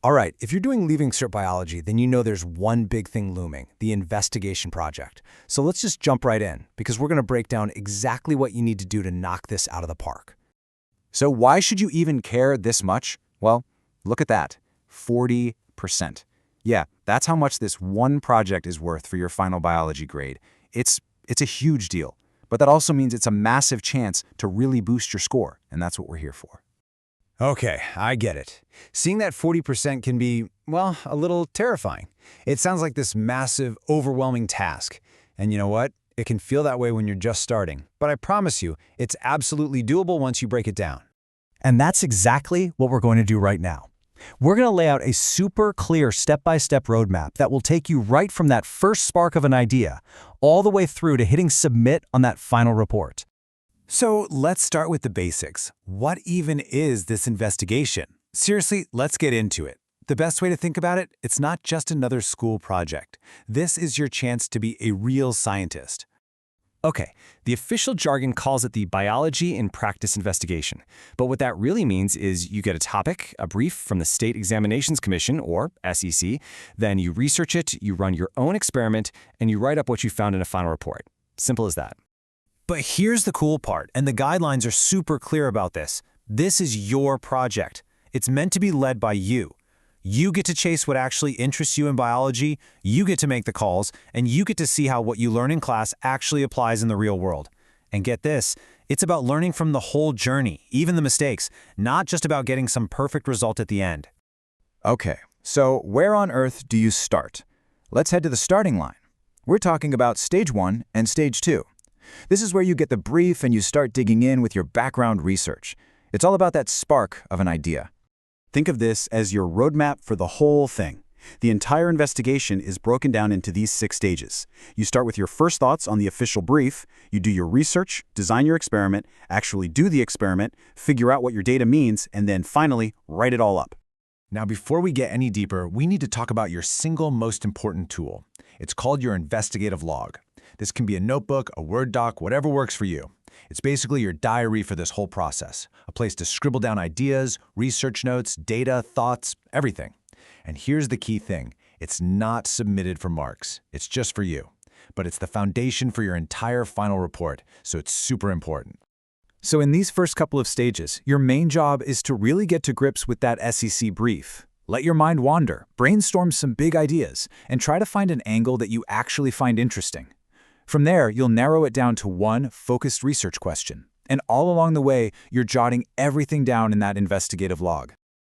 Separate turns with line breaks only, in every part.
All right, if you're doing Leaving Cert Biology, then you know there's one big thing looming, the investigation project. So let's just jump right in, because we're going to break down exactly what you need to do to knock this out of the park.
So why should you even care this much? Well, look at that, 40%. Yeah, that's how much this one project is worth for your final biology grade. It's a huge deal, but that also means it's a massive chance to really boost your score, and that's what we're here for.
Okay, I get it. Seeing that 40% can be, well, a little terrifying. It sounds like this massive, overwhelming task. And you know what? It can feel that way when you're just starting. But I promise you, it's absolutely doable once you break it down. And that's exactly what we're going to do right now. We're going to lay out a super clear step-by-step roadmap that will take you right from that first spark of an idea all the way through to hitting submit on that final report. So let's start with the basics. What even is this investigation? Seriously, let's get into it. The best way to think about it, it's not just another school project. This is your chance to be a real scientist. Okay, the official jargon calls it the Biology in Practice investigation. But what that really means is you get a topic, a brief from the State Examinations Commission, or SEC, then you research it, you run your own experiment, and you write up what you found in a final report. Simple as that. But here's the cool part, and the guidelines are super clear about this. This is your project. It's meant to be led by you. You get to chase what actually interests you in biology, you get to make the calls, and you get to see how what you learn in class actually applies in the real world. And get this, it's about learning from the whole journey, even the mistakes, not just about getting some perfect result at the end.
Okay, so where on earth do you start? Let's head to the starting line. We're talking about Stage 1 and Stage 2. This is where you get the brief and you start digging in with your background research. It's all about that spark of an idea. Think of this as your roadmap for the whole thing. The entire investigation is broken down into these 6 stages. You start with your first thoughts on the official brief, you do your research, design your experiment, actually do the experiment, figure out what your data means, and then finally, write it all up.
Now, before we get any deeper, we need to talk about your single most important tool. It's called your investigative log. This can be a notebook, a Word doc, whatever works for you. It's basically your diary for this whole process, a place to scribble down ideas, research notes, data, thoughts, everything. And here's the key thing. It's not submitted for marks. It's just for you. But it's the foundation for your entire final report, so it's super important.
So in these first couple of stages, your main job is to really get to grips with that SEC brief. Let your mind wander, brainstorm some big ideas, and try to find an angle that you actually find interesting. From there, you'll narrow it down to one focused research question. And all along the way, you're jotting everything down in that investigative log.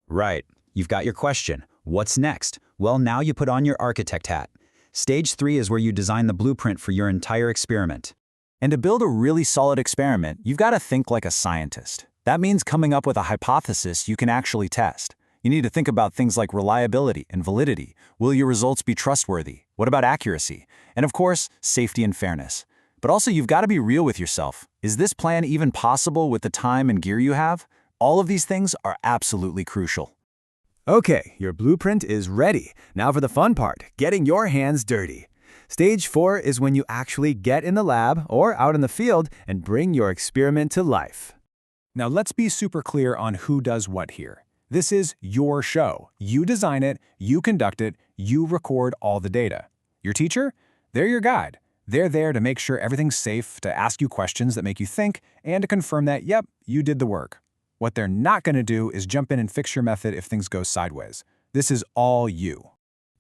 Right. You've got your question. What's next? Well, now you put on your architect hat. Stage 3 is where you design the blueprint for your entire experiment.
And to build a really solid experiment, you've got to think like a scientist. That means coming up with a hypothesis you can actually test. You need to think about things like reliability and validity. Will your results be trustworthy? What about accuracy? And of course, safety and fairness. But also, you've got to be real with yourself. Is this plan even possible with the time and gear you have? All of these things are absolutely crucial.
Okay, your blueprint is ready. Now for the fun part, getting your hands dirty. Stage 4 is when you actually get in the lab or out in the field and bring your experiment to life. Now let's be super clear on who does what here. This is your show. You design it, you conduct it, you record all the data. Your teacher? They're your guide. They're there to make sure everything's safe, to ask you questions that make you think, and to confirm that, yep, you did the work. What they're not going to do is jump in and fix your method if things go sideways. This is all you.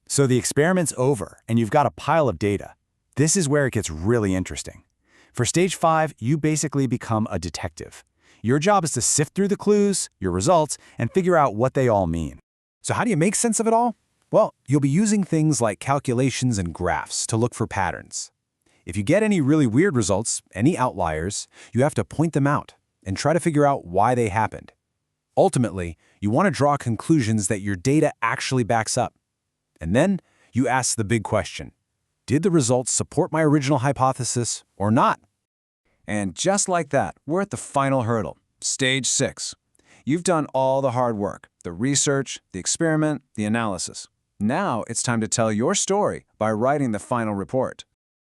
So the experiment's over, and you've got a pile of data. This is where it gets really interesting. For Stage 5, you basically become a detective. Your job is to sift through the clues, your results, and figure out what they all mean. So how do you make sense of it all? Well, you'll be using things like calculations and graphs to look for patterns. If you get any really weird results, any outliers, you have to point them out and try to figure out why they happened. Ultimately, you want to draw conclusions that your data actually backs up. And then you ask the big question, did the results support my original hypothesis or not? And just like that, we're at the final hurdle, Stage 6. You've done all the hard work, the research, the experiment, the analysis. Now it's time to tell your story by writing the final report.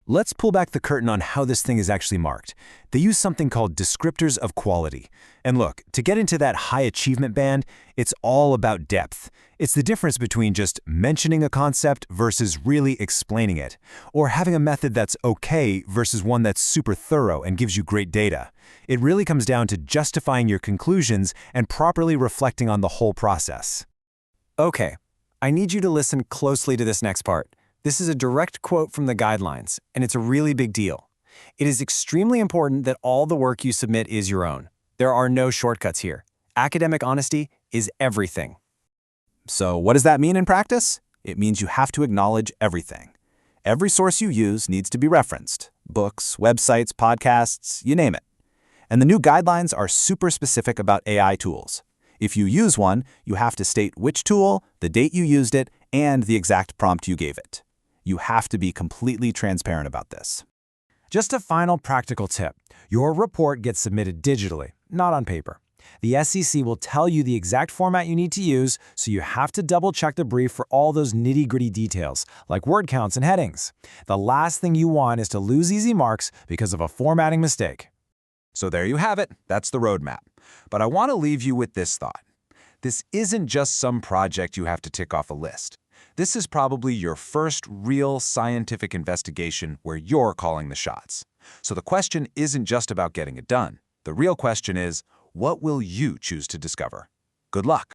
Let's pull back the curtain on how this thing is actually marked. They use something called descriptors of quality. And look, to get into that high achievement band, it's all about depth. It's the difference between just mentioning a concept versus really explaining it, or having a method that's okay versus one that's super thorough and gives you great data. It really comes down to justifying your conclusions and properly reflecting on the whole process.
Okay, I need you to listen closely to this next part. This is a direct quote from the guidelines, and it's a really big deal. It is extremely important that all the work you submit is your own. There are no shortcuts here. Academic honesty is everything.
So what does that mean in practice? It means you have to acknowledge everything. Every source you use needs to be referenced. Books, websites, podcasts, you name it. And the new guidelines are super specific about AI tools. If you use one, you have to state which tool, the date you used it, and the exact prompt you gave it. You have to be completely transparent about this.
Just a final practical tip. Your report gets submitted digitally, not on paper. The SEC will tell you the exact format you need to use, so you have to double-check the brief for all those nitty-gritty details, like word counts and headings. The last thing you want is to lose easy marks because of a formatting mistake.
So there you have it. That's the roadmap. But I want to leave you with this thought. This isn't just some project you have to tick off a list. This is probably your first real scientific investigation where you're calling the shots. So the question isn't just about getting it done. The real question is, what will you choose to discover? Good luck.